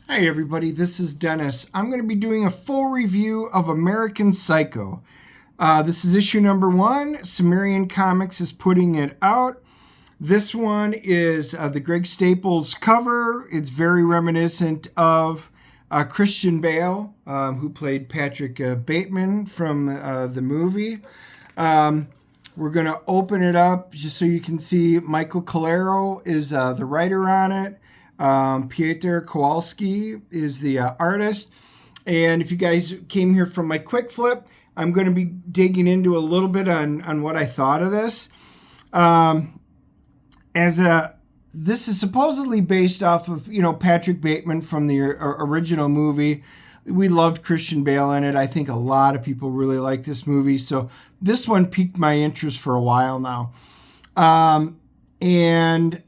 Hi everybody, this is Dennis. I'm going to be doing a full review of American Psycho. This is issue number 1. Sumerian Comics is putting it out. This one is the Greg Staples cover. It's very reminiscent of Christian Bale, who played Patrick Bateman from the movie. We're going to open it up just so you can see Michael Calero is the writer on it. Piotr Kowalski is the artist. And if you guys came here from my quick flip, I'm going to be digging into a little bit on what I thought of this. This is supposedly based off of, Patrick Bateman from the original movie. We loved Christian Bale in it. I think a lot of people really like this movie. So this one piqued my interest for a while now. And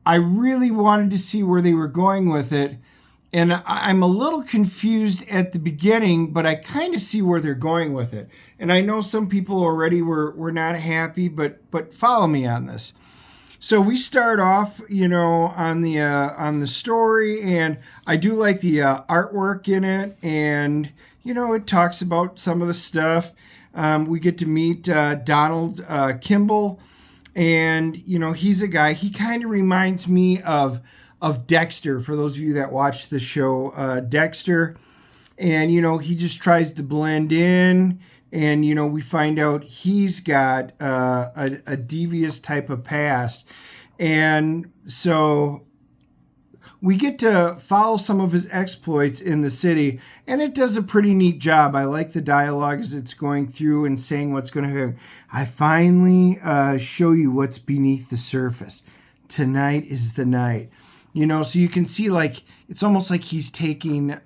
I really wanted to see where they were going with it. And I'm a little confused at the beginning, but I kind of see where they're going with it. And I know some people already were not happy, but follow me on this. So we start off, on the story, and I do like the artwork in it, and it talks about some of the stuff. We get to meet Donald Kimball. And, he's a guy, he kind of reminds me of Dexter, for those of you that watch the show Dexter. And, he just tries to blend in. And, we find out he's got a devious type of past. And so we get to follow some of his exploits in the city, and it does a pretty neat job. I like the dialogue as it's going through and saying what's going to happen. I finally show you what's beneath the surface. Tonight is the night. So you can see, it's almost like he's taking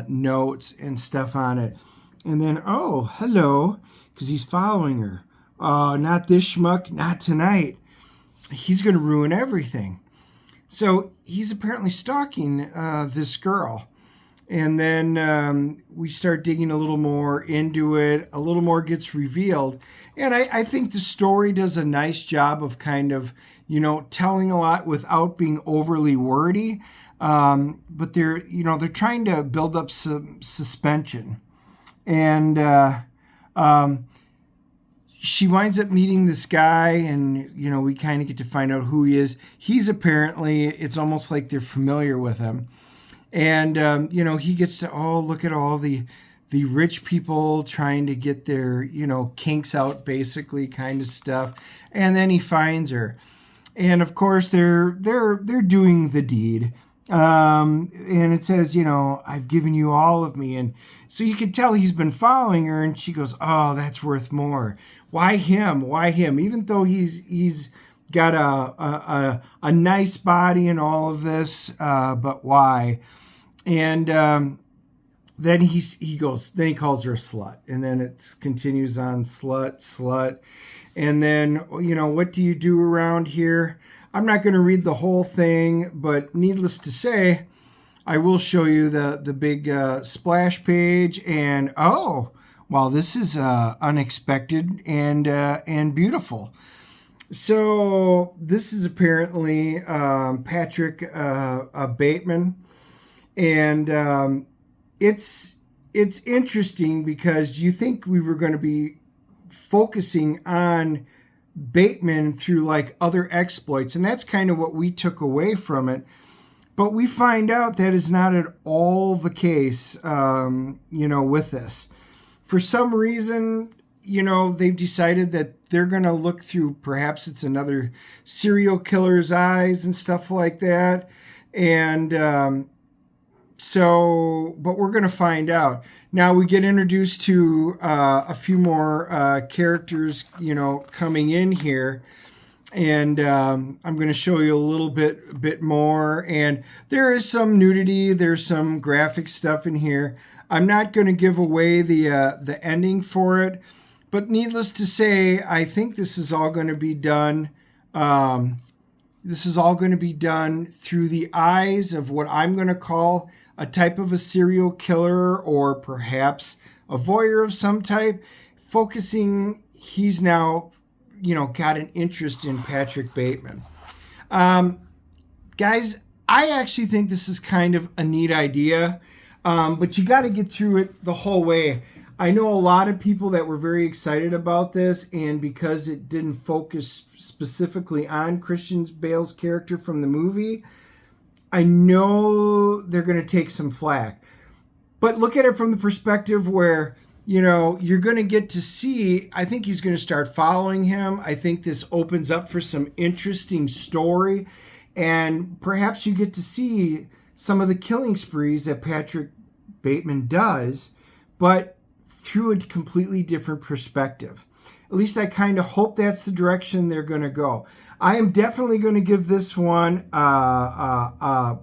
notes and stuff on it. And then, oh, hello, because he's following her. Not this schmuck, not tonight. He's going to ruin everything. So he's apparently stalking this girl. And then we start digging a little more into it. A little more gets revealed. And I think the story does a nice job of kind of, telling a lot without being overly wordy. But they're trying to build up some suspension. And she winds up meeting this guy, and we kind of get to find out who he is. He's apparently, it's almost like they're familiar with him. And he gets to look at all the rich people trying to get their kinks out, basically, kind of stuff. And then he finds her, and of course they're doing the deed. And it says, I've given you all of me. And so you can tell he's been following her, and she goes, oh, that's worth more. Why him? Why him? Even though he's got a nice body and all of this, but why? And then he calls her a slut, and then it continues on slut. And then, what do you do around here? I'm not going to read the whole thing, but needless to say, I will show you the big splash page. And wow, this is unexpected and beautiful. So this is apparently Patrick Bateman, and it's interesting because you think we were going to be focusing on Bateman through other exploits, and that's kind of what we took away from it. But we find out that is not at all the case, with this. For some reason, they've decided that they're going to look through, perhaps it's another serial killer's eyes and stuff like that. And but we're going to find out. Now we get introduced to a few more characters, coming in here. And I'm going to show you a little bit more. And there is some nudity. There's some graphic stuff in here. I'm not going to give away the ending for it. But needless to say, I think this is all going to be done. This is all going to be done through the eyes of what I'm going to call a type of a serial killer, or perhaps a voyeur of some type, focusing, he's now, got an interest in Patrick Bateman. Guys, I actually think this is kind of a neat idea, but you got to get through it the whole way. I know a lot of people that were very excited about this, and because it didn't focus specifically on Christian Bale's character from the movie, I know they're going to take some flack. But look at it from the perspective where, you're going to get to see, I think he's going to start following him. I think this opens up for some interesting story. And perhaps you get to see some of the killing sprees that Patrick Bateman does, but through a completely different perspective. At least I kind of hope that's the direction they're going to go. I am definitely going to give this one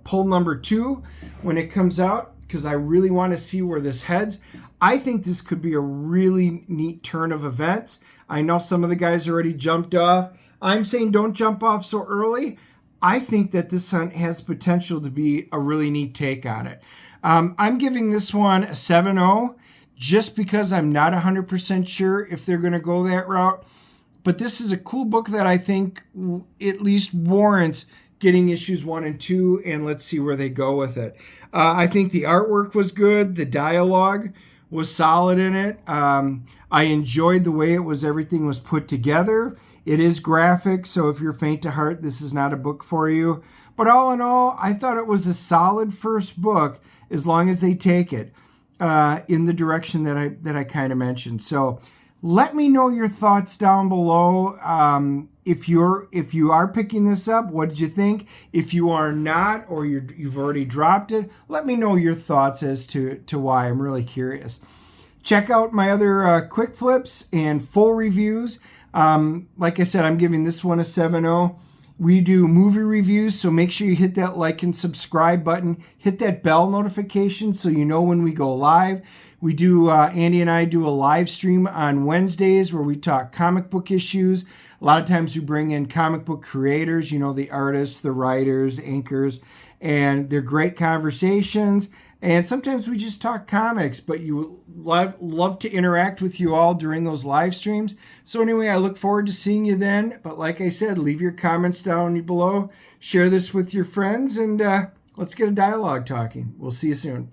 pull number 2 when it comes out, because I really want to see where this heads. I think this could be a really neat turn of events. I know some of the guys already jumped off. I'm saying don't jump off so early. I think that this has potential to be a really neat take on it. I'm giving this one a 7-0 just because I'm not 100% sure if they're going to go that route. But this is a cool book that I think at least warrants getting issues 1 and 2, and let's see where they go with it. I think the artwork was good. The dialogue was solid in it. I enjoyed the way everything was put together. It is graphic, so if you're faint of heart, this is not a book for you. But all in all, I thought it was a solid first book as long as they take it in the direction that I kind of mentioned. So let me know your thoughts down below. If you are picking this up, what did you think? If you are not, or you've already dropped it, let me know your thoughts as to why. I'm really curious. Check out my other quick flips and full reviews. Like I said, I'm giving this one a 7-0. We do movie reviews, so make sure you hit that like and subscribe button. Hit that bell notification so you know when we go live. We do, Andy and I do a live stream on Wednesdays where we talk comic book issues. A lot of times we bring in comic book creators, the artists, the writers, anchors, and they're great conversations. And sometimes we just talk comics, but you love to interact with you all during those live streams. So anyway, I look forward to seeing you then. But like I said, leave your comments down below. Share this with your friends, and let's get a dialogue talking. We'll see you soon.